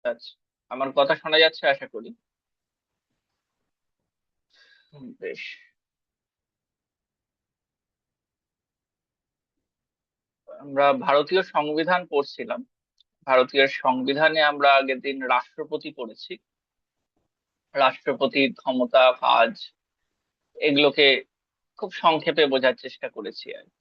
আচ্ছা, আমার কথা শোনা যাচ্ছে আশা করি। বেশ। আমরা ভারতীয় সংবিধান পড়ছিলাম। ভারতীয় সংবিধানে আমরা আগের দিন রাষ্ট্রপতি পড়েছি। রাষ্ট্রপতির ক্ষমতা, কাজ, এগুলোকে খুব সংক্ষেপে বোঝার চেষ্টা করেছি আর কি।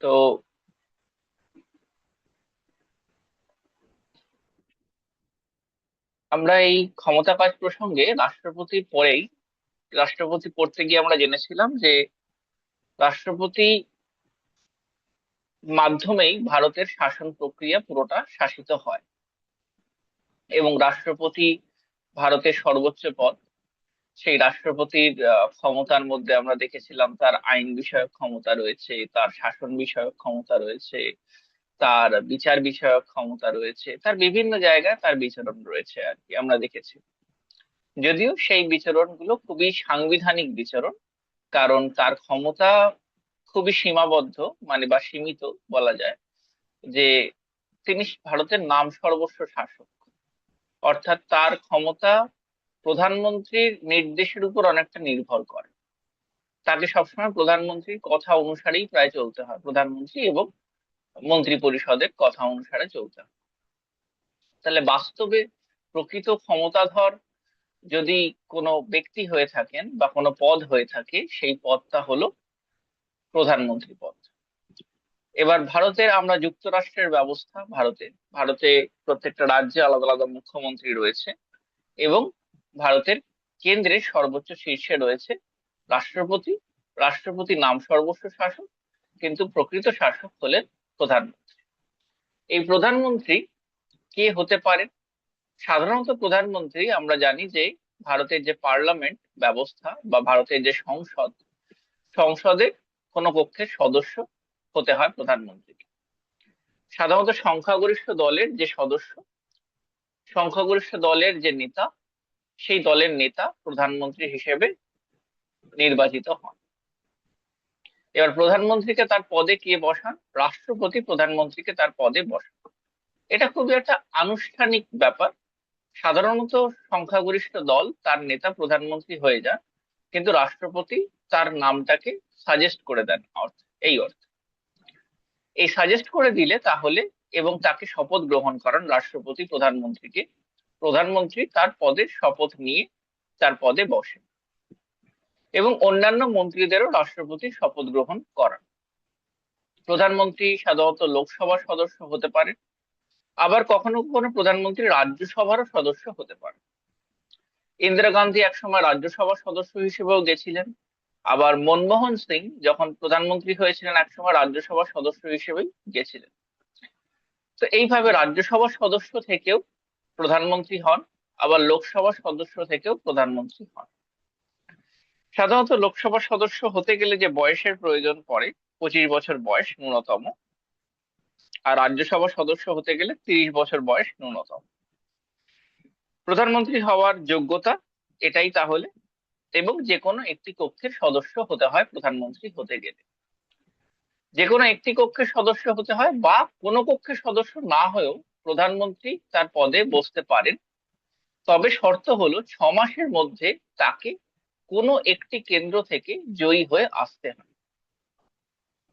তো আমরা এই ক্ষমতা কাজ প্রসঙ্গে রাষ্ট্রপতি পড়তে গিয়ে আমরা জেনেছিলাম যে রাষ্ট্রপতি মাধ্যমেই ভারতের শাসন প্রক্রিয়া পুরোটা শাসিত হয়, এবং রাষ্ট্রপতি ভারতের সর্বোচ্চ পদ। সেই রাষ্ট্রপতির ক্ষমতার মধ্যে আমরা দেখেছিলাম তার আইন বিষয়ক ক্ষমতা রয়েছে, তার শাসন বিষয়ক ক্ষমতা রয়েছে, তার বিচার বিষয়ক ক্ষমতা রয়েছে, তার বিভিন্ন জায়গায় তার বিচরণ রয়েছে আর কি আমরা দেখেছি। যদিও সেই বিচরণগুলো খুবই সাংবিধানিক বিচরণ, কারণ তার ক্ষমতা খুবই সীমাবদ্ধ, মানে বা সীমিত বলা যায়। যে তিনি ভারতের নাম সর্বস্ব শাসক, অর্থাৎ তার ক্ষমতা প্রধানমন্ত্রীর নির্দেশের উপর অনেকটা নির্ভর করে। তাকে সবসময় প্রধানমন্ত্রীর কথা অনুসারেই প্রায় চলতে হয়, প্রধানমন্ত্রী এবং মন্ত্রী পরিষদের কথা অনুসারে চলতে হয়। তাহলে বাস্তবে প্রকৃত ক্ষমতাধর যদি কোনো ব্যক্তি হয়ে থাকেন বা কোনো পদ হয়ে থাকে, সেই পদটা হলো প্রধানমন্ত্রী পদ। এবার ভারতের আমরা যুক্তরাষ্ট্রের ব্যবস্থা, ভারতে ভারতে প্রত্যেকটা রাজ্যে আলাদা আলাদা মুখ্যমন্ত্রী রয়েছে, এবং ভারতের কেন্দ্রের সর্বোচ্চ শীর্ষে রয়েছে রাষ্ট্রপতি। রাষ্ট্রপতি নাম সর্বস্ব শাসক, কিন্তু প্রকৃত শাসক হলেন প্রধানমন্ত্রী। এই প্রধানমন্ত্রী কে হতে পারেন? সাধারণত প্রধানমন্ত্রী আমরা জানি যে ভারতের যে পার্লামেন্ট ব্যবস্থা বা ভারতের যে সংসদ, সংসদের কোনো পক্ষের সদস্য হতে হয় প্রধানমন্ত্রী। সাধারণত সংখ্যাগরিষ্ঠ দলের যে সদস্য, সংখ্যাগরিষ্ঠ দলের যে নেতা, সেই দলের নেতা প্রধানমন্ত্রী হিসেবে নির্বাচিত হন। এবার প্রধানমন্ত্রীকে তার পদে কে বসান? রাষ্ট্রপতি প্রধানমন্ত্রীকে তার পদে বসান। এটা খুবই একটা আনুষ্ঠানিক ব্যাপার। সাধারণত সংখ্যাগরিষ্ঠ দল তার নেতা প্রধানমন্ত্রী হয়ে যান, কিন্তু রাষ্ট্রপতি তার নামটাকে সাজেস্ট করে দেন এই অর্থে। এই সাজেস্ট করে দিলে তাহলে, এবং তাকে শপথ গ্রহণ করান রাষ্ট্রপতি প্রধানমন্ত্রীকে, প্রধানমন্ত্রী তার পদে শপথ নিয়ে তার পদে বসেন, এবং অন্যান্য মন্ত্রীদেরও রাষ্ট্রপতি শপথ গ্রহণ করান। প্রধানমন্ত্রী সাধারণত লোকসভার সদস্য হতে পারে, আবার কখনো কখনো প্রধানমন্ত্রী রাজ্যসভারও সদস্য হতে পারে। ইন্দিরা গান্ধী একসময় রাজ্যসভার সদস্য হিসেবেও গেছিলেন, আবার মনমোহন সিং যখন প্রধানমন্ত্রী হয়েছিলেন একসময় রাজ্যসভার সদস্য হিসেবেই গেছিলেন। তো এইভাবে রাজ্যসভার সদস্য থেকেও প্রধানমন্ত্রী হন, আবার লোকসভার সদস্য থেকেও প্রধানমন্ত্রী হন। সাধারণত লোকসভার সদস্য হতে গেলে যে বয়সের প্রয়োজন পড়ে, 25 বছর বয়স ন্যূনতম, আর রাজ্যসভার সদস্য হতে গেলে 30 বছর বয়স ন্যূনতম। প্রধানমন্ত্রী হওয়ার যোগ্যতা এটাই তাহলে, এবং যে কোনো একটি কক্ষের সদস্য হতে হয় প্রধানমন্ত্রী হতে গেলে। যে কোনো একটি কক্ষের সদস্য হতে হয়, বা কোনো কক্ষের সদস্য না হয়েও প্রধানমন্ত্রী তার পদে বসতে পারেন। তবে শর্ত হলো 6 মাসের মধ্যে তাকে কোনো একটি কেন্দ্র থেকে জয়ী হয়ে আসতে হবে।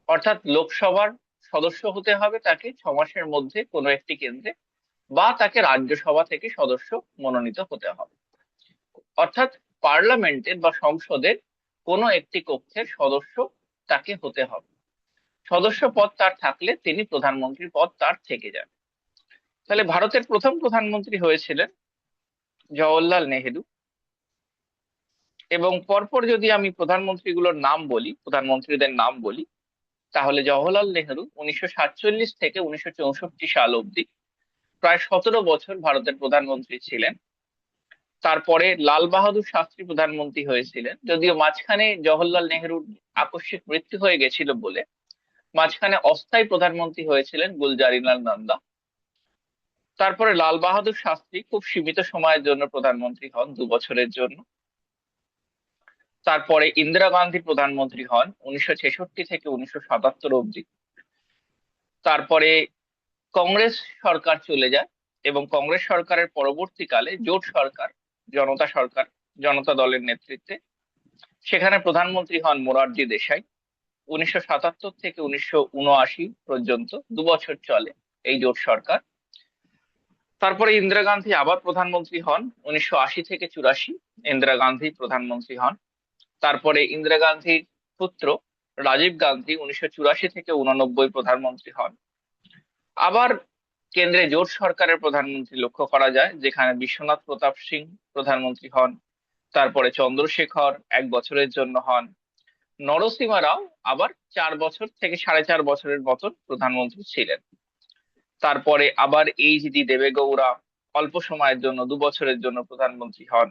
অর্থাৎ লোকসভার সদস্য হতে হবে তাকে 6 মাসের মধ্যে কোনো একটি কেন্দ্রে, বা তাকে রাজ্যসভা থেকে সদস্য মনোনীত হতে হবে। অর্থাৎ পার্লামেন্টের বা সংসদের কোনো একটি কক্ষের সদস্য তাকে হতে হবে। সদস্য পদ তার থাকলে তিনি প্রধানমন্ত্রীর পদ তার থেকে যান। তাহলে ভারতের প্রথম প্রধানমন্ত্রী হয়েছিলেন জওহরলাল নেহেরু। এবং পরপর যদি আমি প্রধানমন্ত্রীগুলোর নাম বলি, প্রধানমন্ত্রীদের নাম বলি, তাহলে জওহরলাল নেহেরু 1947 থেকে 1964 সাল অবধি প্রায় 17 বছর ভারতের প্রধানমন্ত্রী ছিলেন। তারপরে লাল বাহাদুর শাস্ত্রী প্রধানমন্ত্রী হয়েছিলেন, যদিও মাঝখানে জওহরলাল নেহেরুর আকস্মিক মৃত্যু হয়ে গেছিল বলে মাঝখানে অস্থায়ী প্রধানমন্ত্রী হয়েছিলেন গুলজারিলাল নন্দা। তারপরে লাল বাহাদুর শাস্ত্রী খুব সীমিত সময়ের জন্য প্রধানমন্ত্রী হন, 2 বছরের জন্য। তারপরে ইন্দিরা গান্ধী প্রধানমন্ত্রী হন 1966 থেকে 1977 অবধি। তারপরে কংগ্রেস সরকার চলে যায়, এবং কংগ্রেস সরকারের পরবর্তীকালে জোট সরকার, জনতা সরকার, জনতা দলের নেতৃত্বে, সেখানে প্রধানমন্ত্রী হন মোরারজি দেশাই। 1977 থেকে 1979 পর্যন্ত 2 বছর চলে এই জোট সরকার। তারপরে ইন্দিরা গান্ধী আবার প্রধানমন্ত্রী হন 1980 থেকে 84। ইন্দিরা গান্ধী প্রধানমন্ত্রী হন। তারপরে ইন্দিরা গান্ধীর পুত্র রাজীব গান্ধী 1984 থেকে 1989 প্রধানমন্ত্রী হন। আবার কেন্দ্রে জোট সরকারের প্রধানমন্ত্রী লক্ষ্য করা যায়, যেখানে বিশ্বনাথ প্রতাপ সিং প্রধানমন্ত্রী হন। তারপরে চন্দ্রশেখর 1 বছরের জন্য হন। নরসিমা রাও আবার 4 বছর থেকে 4.5 বছরের মতন প্রধানমন্ত্রী ছিলেন। তারপরে আবার এইচ ডি দেবেগৌড়া অল্প সময়ের জন্য 2 বছরের জন্য প্রধানমন্ত্রী হন।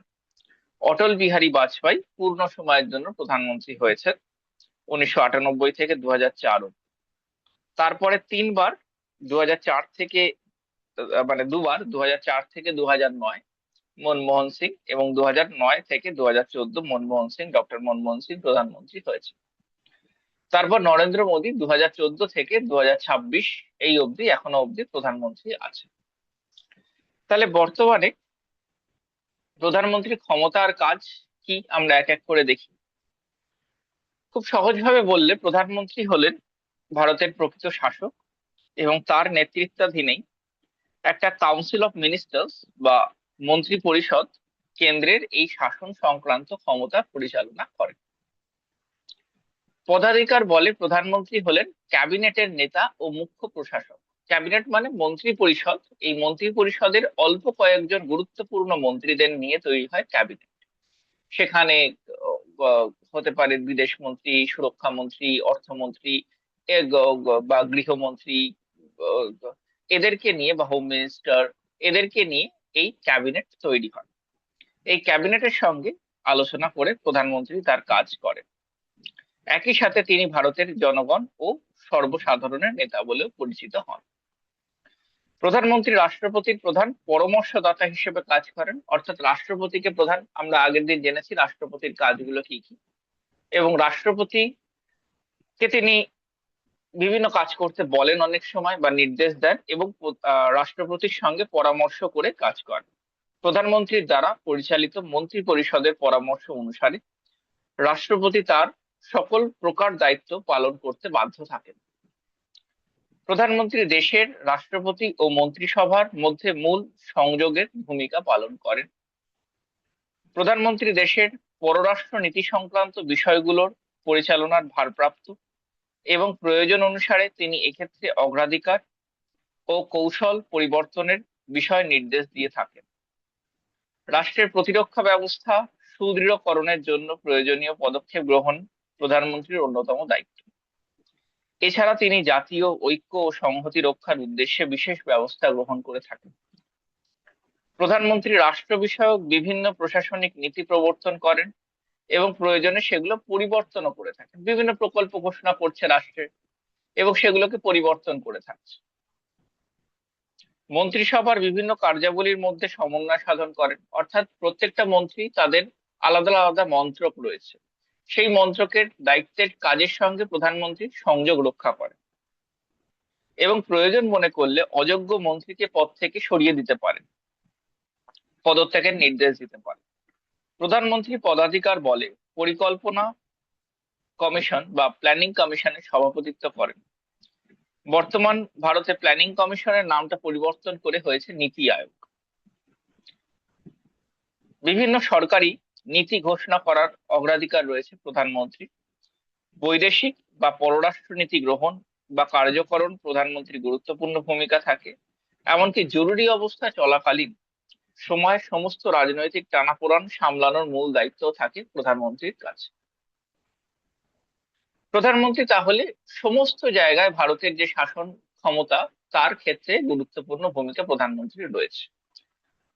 অটল বিহারী বাজপেয়ী পূর্ণ সময়ের জন্য প্রধানমন্ত্রী হয়েছেন 1998 থেকে 2004। তারপরে তিনবার 2004 থেকে মানে দুবার 2004 থেকে 2009 মনমোহন সিং, এবং 2009 থেকে 2014 মনমোহন সিং, ডক্টর মনমোহন সিং প্রধানমন্ত্রী হয়েছে। তারপর নরেন্দ্র মোদী 2014 থেকে 2026 এই অবধি, এখনো অবধি প্রধানমন্ত্রী আছে। তাহলে বর্তমানে প্রধানমন্ত্রীর ক্ষমতা আর কাজ কি আমরা এক এক করে দেখি। খুব সহজভাবে বললে প্রধানমন্ত্রী হলেন ভারতের প্রকৃত শাসক, এবং তার নেতৃত্বাধীনেই একটা কাউন্সিল অফ মিনিস্টার্স বা মন্ত্রী পরিষদ কেন্দ্রের এই শাসন সংক্রান্ত ক্ষমতা পরিচালনা করে। পদাধিকার বলে প্রধানমন্ত্রী হলেন ক্যাবিনেটের নেতা ও মুখ্য প্রশাসক। ক্যাবিনেট মানে মন্ত্রী পরিষদ। এই মন্ত্রী পরিষদের অল্প কয়েকজন গুরুত্বপূর্ণ মন্ত্রীদের নিয়ে তৈরি হয় ক্যাবিনেট। সেখানে হতে পারে বিদেশ মন্ত্রী, সুরক্ষা মন্ত্রী, অর্থমন্ত্রী, বা গৃহমন্ত্রী, আহ, এদেরকে নিয়ে, বা হোম মিনিস্টার, এদেরকে নিয়ে এই ক্যাবিনেট তৈরি হয়। এই ক্যাবিনেটের সঙ্গে আলোচনা করে প্রধানমন্ত্রী তার কাজ করেন। একই সাথে তিনি ভারতের জনগণ ও সর্বসাধারণের নেতা বলেও পরিচিত হন। প্রধানমন্ত্রী রাষ্ট্রপতির প্রধান পরামর্শদাতা হিসেবে কাজ করেন, অর্থাৎ রাষ্ট্রপতিকে প্রধান, আমরা আগের দিন জেনেছি রাষ্ট্রপতির কাজগুলো কি কি, এবং রাষ্ট্রপতিকে তিনি বিভিন্ন কাজ করতে বলেন অনেক সময়, বা নির্দেশ দেন, এবং রাষ্ট্রপতির সঙ্গে পরামর্শ করে কাজ করেন। প্রধানমন্ত্রীর দ্বারা পরিচালিত মন্ত্রী পরিষদের পরামর্শ অনুসারে রাষ্ট্রপতি তার সকল প্রকার দায়িত্ব পালন করতে বাধ্য থাকেন। প্রধানমন্ত্রী দেশের রাষ্ট্রপতি ও মন্ত্রিসভার মধ্যে মূল সংযোগের ভূমিকা পালন করেন। প্রধানমন্ত্রী দেশের পররাষ্ট্র নীতি সংক্রান্ত বিষয়গুলোর পরিচালনার ভারপ্রাপ্ত, এবং প্রয়োজন অনুসারে তিনি এক্ষেত্রে অগ্রাধিকার ও কৌশল পরিবর্তনের বিষয় নির্দেশ দিয়ে থাকেন। রাষ্ট্রের প্রতিরক্ষা ব্যবস্থা সুদৃঢ়করণের জন্য প্রয়োজনীয় পদক্ষেপ গ্রহণ প্রধানমন্ত্রীর অন্যতম দায়িত্ব। এছাড়া তিনি জাতীয় ঐক্য ও সংহতি রক্ষার উদ্দেশ্যে বিশেষ ব্যবস্থা গ্রহণ করে থাকেন। প্রধানমন্ত্রী রাষ্ট্র বিষয়ক বিভিন্ন প্রশাসনিক নীতি প্রবর্তন করেন, এবং প্রয়োজনে সেগুলো পরিবর্তনও করে থাকেন। বিভিন্ন প্রকল্প ঘোষণা করছে রাষ্ট্রে, এবং সেগুলোকে পরিবর্তন করে থাকছে। মন্ত্রিসভার বিভিন্ন কার্যাবলীর মধ্যে সমন্বয় সাধন করেন, অর্থাৎ প্রত্যেকটা মন্ত্রী তাদের আলাদা আলাদা মন্ত্রক রয়েছে, সেই মন্ত্রকের দায়িত্বের কাজের সঙ্গে প্রধানমন্ত্রী সংযোগ রক্ষা করেন, এবং প্রয়োজন মনে করলে অযোগ্য মন্ত্রীকে পদ থেকে সরিয়ে দিতে পারেন, পদত্যাগের নির্দেশ দিতে পারেন। প্রধানমন্ত্রী পদাধিকার বলে পরিকল্পনা কমিশন বা প্ল্যানিং কমিশনের সভাপতিত্ব করেন। বর্তমান ভারতে প্ল্যানিং কমিশনের নামটা পরিবর্তন করে হয়েছে নীতি আয়োগ। বিভিন্ন সরকারি নীতি ঘোষণা করার অগ্রাধিকার রয়েছে প্রধানমন্ত্রী। বৈদেশিক বা পররাষ্ট্র নীতি গ্রহণ বা কার্যকরণ প্রধানমন্ত্রীর গুরুত্বপূর্ণ ভূমিকা থাকে। এমনকি জরুরি অবস্থা চলাকালীন সময় সমস্ত রাজনৈতিক টানাপোড়েন সামলানোর মূল দায়িত্ব থাকে প্রধানমন্ত্রীর কাছে। প্রধানমন্ত্রী তাহলে সমস্ত জায়গায় ভারতের যে শাসন ক্ষমতা, তার ক্ষেত্রে গুরুত্বপূর্ণ ভূমিকা প্রধানমন্ত্রীর রয়েছে।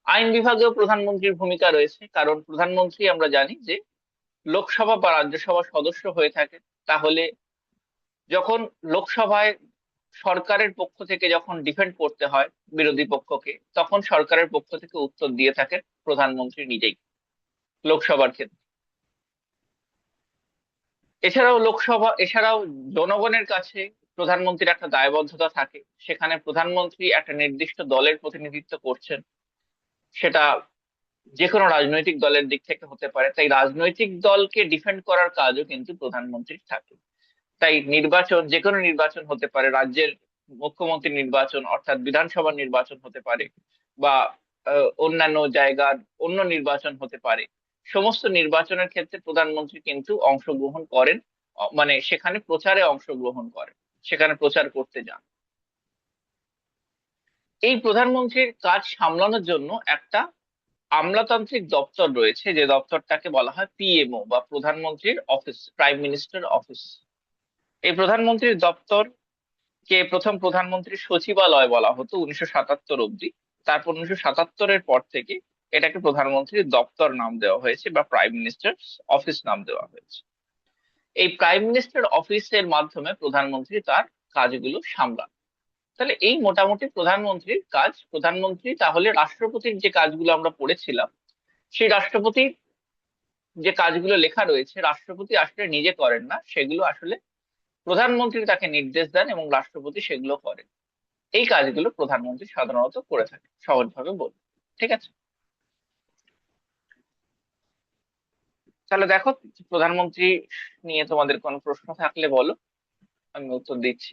আইন বিভাগেও প্রধানমন্ত্রীর ভূমিকা রয়েছে, কারণ প্রধানমন্ত্রী আমরা জানি যে লোকসভা বা রাজ্যসভার সদস্য হয়ে থাকে। তাহলে যখন লোকসভায় সরকারের পক্ষ থেকে যখন ডিফেন্ড করতে হয় বিরোধী পক্ষকে, তখন সরকারের পক্ষ থেকে উত্তর দিয়ে থাকেন প্রধানমন্ত্রী নিজেই লোকসভার ক্ষেত্রে। এছাড়াও জনগণের কাছে প্রধানমন্ত্রীর একটা দায়বদ্ধতা থাকে, সেখানে প্রধানমন্ত্রী একটা নির্দিষ্ট দলের প্রতিনিধিত্ব করছেন, সেটা যে কোনো রাজনৈতিক দলের দিক থেকে হতে পারে, তাই রাজনৈতিক দলকে ডিফেন্ড করার কাজও কিন্তু প্রধানমন্ত্রীর থাকে। তাই নির্বাচন, যে কোনো নির্বাচন হতে পারে, রাজ্যের মুখ্যমন্ত্রী নির্বাচন অর্থাৎ বিধানসভা নির্বাচন হতে পারে, বা অন্যান্য জায়গার অন্য নির্বাচন হতে পারে। সমস্ত নির্বাচনের ক্ষেত্রে প্রধানমন্ত্রী কিন্তু অংশগ্রহণ করেন, মানে সেখানে প্রচারে অংশগ্রহণ করেন, সেখানে প্রচার করতে যান। এই প্রধানমন্ত্রীর কাজ সামলানোর জন্য একটা আমলাতান্ত্রিক দপ্তর রয়েছে, যে দপ্তরটাকে বলা হয় পিএমও বা প্রধানমন্ত্রীর অফিস, প্রাইম মিনিস্টার অফিস। এই প্রধানমন্ত্রীর দপ্তর কে প্রথম প্রধানমন্ত্রীর সচিবালয় বলা হতো 1977 অব্দি। তারপর 1977-এর পর থেকে এটাকে প্রধানমন্ত্রীর দপ্তর নাম দেওয়া হয়েছে বা প্রাইম মিনিস্টার অফিস নাম দেওয়া হয়েছে। এই প্রাইম মিনিস্টার অফিসের মাধ্যমে প্রধানমন্ত্রী তার কাজগুলো সামলান। তাহলে এই মোটামুটি প্রধানমন্ত্রীর কাজ। প্রধানমন্ত্রী তাহলে রাষ্ট্রপতির যে কাজগুলো আমরা পড়েছিলাম, সেই রাষ্ট্রপতির যে কাজগুলো লেখা রয়েছে, রাষ্ট্রপতি আসলে নিজে করেন না, সেগুলো আসলে প্রধানমন্ত্রী তাকে নির্দেশ দেন এবং রাষ্ট্রপতি সেগুলো করেন। এই কাজগুলো প্রধানমন্ত্রী সাধারণত করে থাকে, সহজভাবে বলি। ঠিক আছে, তাহলে দেখো, প্রধানমন্ত্রী নিয়ে তোমাদের কোনো প্রশ্ন থাকলে বলো, আমি উত্তর দিচ্ছি।